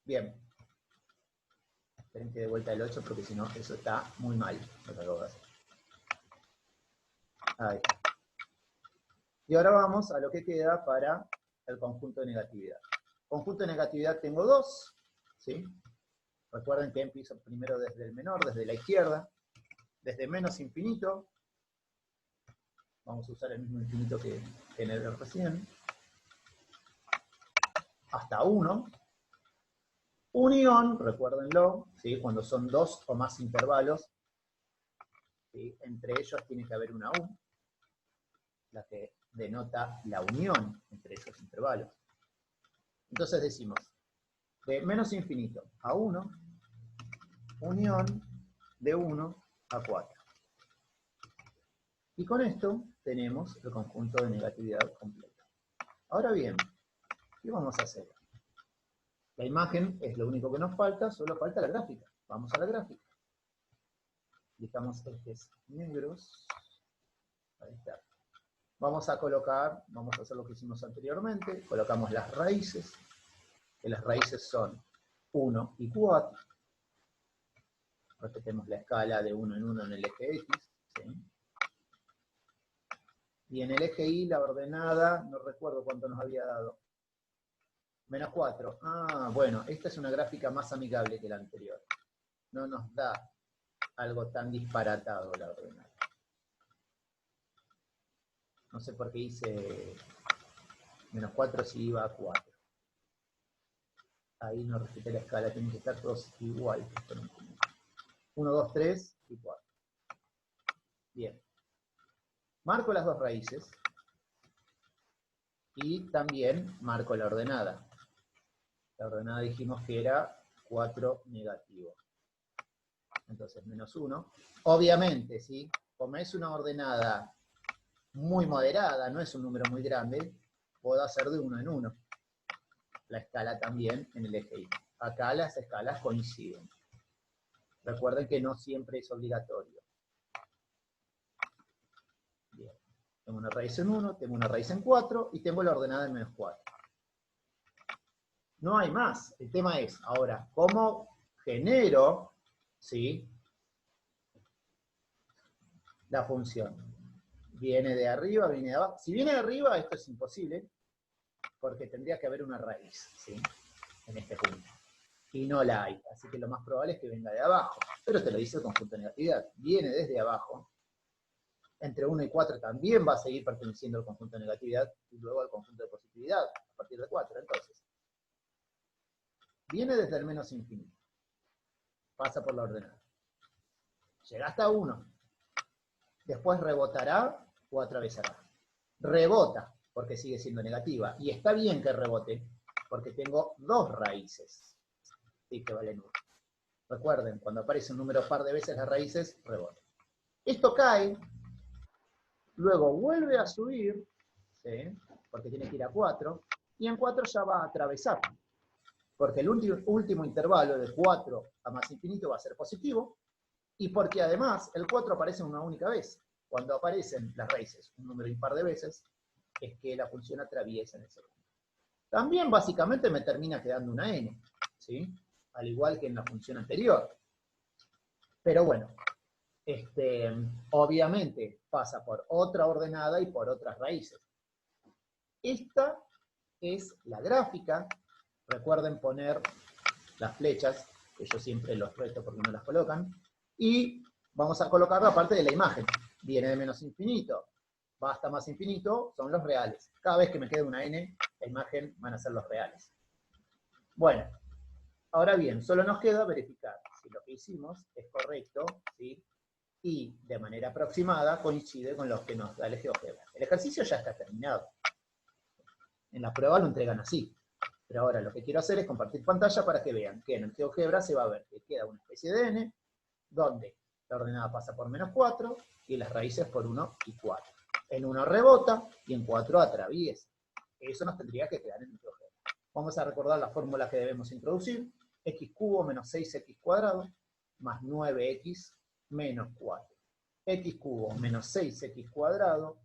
Bien. Esperen que de vuelta el 8 porque si no, eso está muy mal. Lo que acabo de hacer. Ahí. Y ahora vamos a lo que queda para el conjunto de negatividad. Conjunto de negatividad tengo 2, ¿sí? Recuerden que empiezo primero desde el menor, desde la izquierda, desde menos infinito. Vamos a usar el mismo infinito que en el recién. Hasta 1. Unión, recuérdenlo, ¿sí? Cuando son 2 o más intervalos, ¿sí? Entre ellos tiene que haber una U, la que denota la unión entre esos intervalos. Entonces decimos, de menos infinito a 1, unión de 1 a 4. Y con esto tenemos el conjunto de negatividad completo. Ahora bien, ¿qué vamos a hacer? La imagen es lo único que nos falta, solo falta la gráfica. Vamos a la gráfica. Dejamos ejes negros. Ahí está. Vamos a colocar, vamos a hacer lo que hicimos anteriormente, colocamos las raíces, que las raíces son 1 y 4. Respetemos la escala de 1 en 1 en el eje X. ¿Sí? Y en el eje Y la ordenada, no recuerdo cuánto nos había dado. Menos 4. Ah, bueno, esta es una gráfica más amigable que la anterior. No nos da algo tan disparatado la ordenada. No sé por qué hice menos 4 si iba a 4. Ahí no respeté la escala, tienen que estar todos igual. 1, 2, 3 y 4. Bien. Marco las dos raíces. Y también marco la ordenada. La ordenada dijimos que era 4 negativo. Entonces, menos 1. Obviamente, ¿sí? Como es una ordenada muy moderada, no es un número muy grande, puedo hacer de 1 en 1. La escala también en el eje Y. Acá las escalas coinciden. Recuerden que no siempre es obligatorio. Bien. Tengo una raíz en 1, tengo una raíz en 4 y tengo la ordenada en menos 4. No hay más. El tema es, ahora, ¿cómo genero, ¿sí?, la función. Viene de arriba, viene de abajo. Si viene de arriba, esto es imposible, porque tendría que haber una raíz, ¿sí?, en este punto. Y no la hay, así que lo más probable es que venga de abajo. Pero te lo dice el conjunto de negatividad. Viene desde abajo. Entre 1 y 4 también va a seguir perteneciendo al conjunto de negatividad y luego al conjunto de positividad, a partir de 4. Entonces, viene desde el menos infinito. Pasa por la ordenada. Llega hasta 1. Después rebotará o atravesará. Rebota, porque sigue siendo negativa. Y está bien que rebote, porque tengo 2 raíces. Sí, que valen 1. Recuerden, cuando aparece un número par de veces las raíces, rebota. Esto cae, luego vuelve a subir, ¿sí?, porque tiene que ir a 4, y en 4 ya va a atravesar, porque el último intervalo de 4 a más infinito va a ser positivo, y porque además el 4 aparece una única vez. Cuando aparecen las raíces un número impar de veces, es que la función atraviesa en ese punto. También básicamente me termina quedando una n, ¿sí?, al igual que en la función anterior. Pero bueno, obviamente pasa por otra ordenada y por otras raíces. Esta es la gráfica. Recuerden poner las flechas, que yo siempre los reto porque no las colocan, y vamos a colocar la parte de la imagen. Viene de menos infinito, va hasta más infinito, son los reales. Cada vez que me quede una n, la imagen van a ser los reales. Bueno, ahora bien, solo nos queda verificar si lo que hicimos es correcto, ¿sí?, y de manera aproximada coincide con lo que nos da el GeoGebra. El ejercicio ya está terminado. En la prueba lo entregan así. Pero ahora lo que quiero hacer es compartir pantalla para que vean que en el GeoGebra se va a ver que queda una especie de n, donde la ordenada pasa por menos 4 y las raíces por 1 y 4. En 1 rebota y en 4 atraviesa. Eso nos tendría que quedar en el GeoGebra. Vamos a recordar la fórmula que debemos introducir. X cubo menos 6x cuadrado más 9x menos 4. X cubo menos 6x cuadrado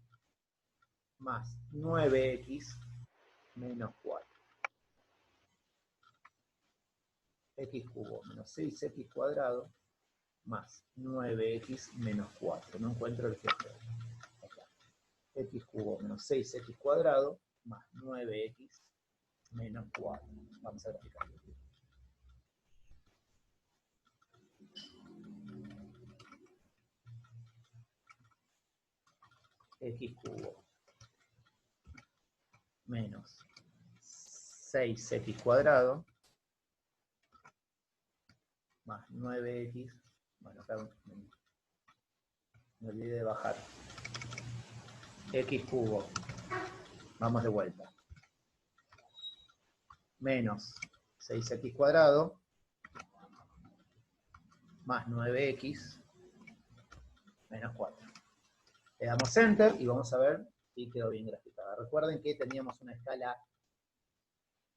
más 9x menos 4. X cubo menos 6x cuadrado más 9x menos 4. No encuentro el GeoGebra. Acá. X cubo menos 6x cuadrado más 9x menos 4. Vamos a graficar. X cubo menos 6x cuadrado más 9x, bueno, acá me olvidé de bajar, x cubo, vamos de vuelta, menos 6x cuadrado más 9x menos 4. Le damos Enter y vamos a ver si quedó bien graficada. Recuerden que teníamos una escala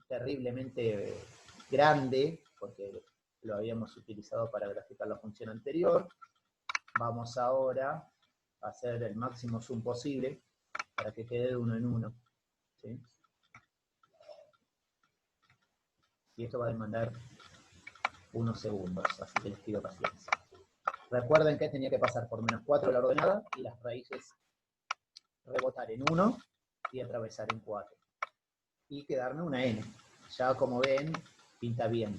terriblemente grande, porque lo habíamos utilizado para graficar la función anterior. Vamos ahora a hacer el máximo zoom posible para que quede de 1 en 1. ¿Sí? Y esto va a demandar unos segundos, así que les pido paciencia. Recuerden que tenía que pasar por menos 4 la ordenada y las raíces rebotar en 1 y atravesar en 4. Y quedarme una n. Ya como ven, pinta bien,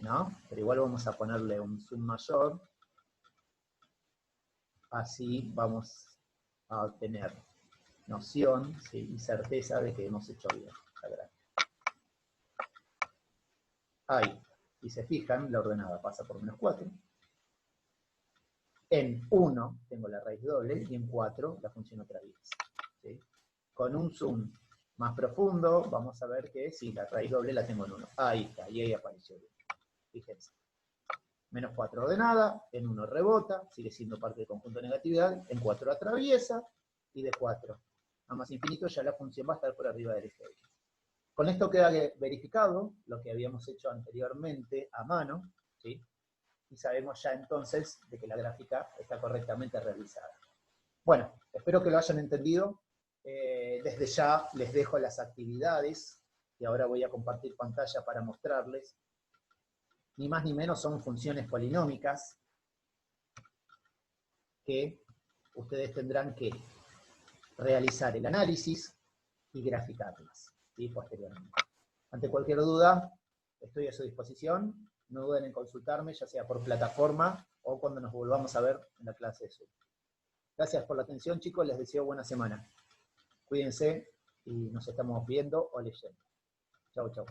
¿no? Pero igual vamos a ponerle un zoom mayor. Así vamos a obtener noción, ¿sí?, y certeza de que hemos hecho bien la gráfica. Ahí, si se fijan, la ordenada pasa por menos 4. En 1 tengo la raíz doble y en 4 la función atraviesa. ¿Sí? Con un zoom más profundo vamos a ver que sí, la raíz doble la tengo en 1. Ahí está, y ahí apareció bien. Fíjense. Menos 4 ordenada, en 1 rebota, sigue siendo parte del conjunto de negatividad, en 4 atraviesa, y de 4 a más infinito ya la función va a estar por arriba del eje X. Con esto queda verificado lo que habíamos hecho anteriormente a mano, ¿sí? Y sabemos ya entonces de que la gráfica está correctamente realizada. Bueno, espero que lo hayan entendido. Desde ya les dejo las actividades, y ahora voy a compartir pantalla para mostrarles. ni más ni menos son funciones polinómicas que ustedes tendrán que realizar el análisis y graficarlas, ¿sí? Posteriormente. Ante cualquier duda, estoy a su disposición. No duden en consultarme, ya sea por plataforma o cuando nos volvamos a ver en la clase de Zoom. Gracias por la atención, chicos. Les deseo buena semana. Cuídense y nos estamos viendo o leyendo. Chau, chau.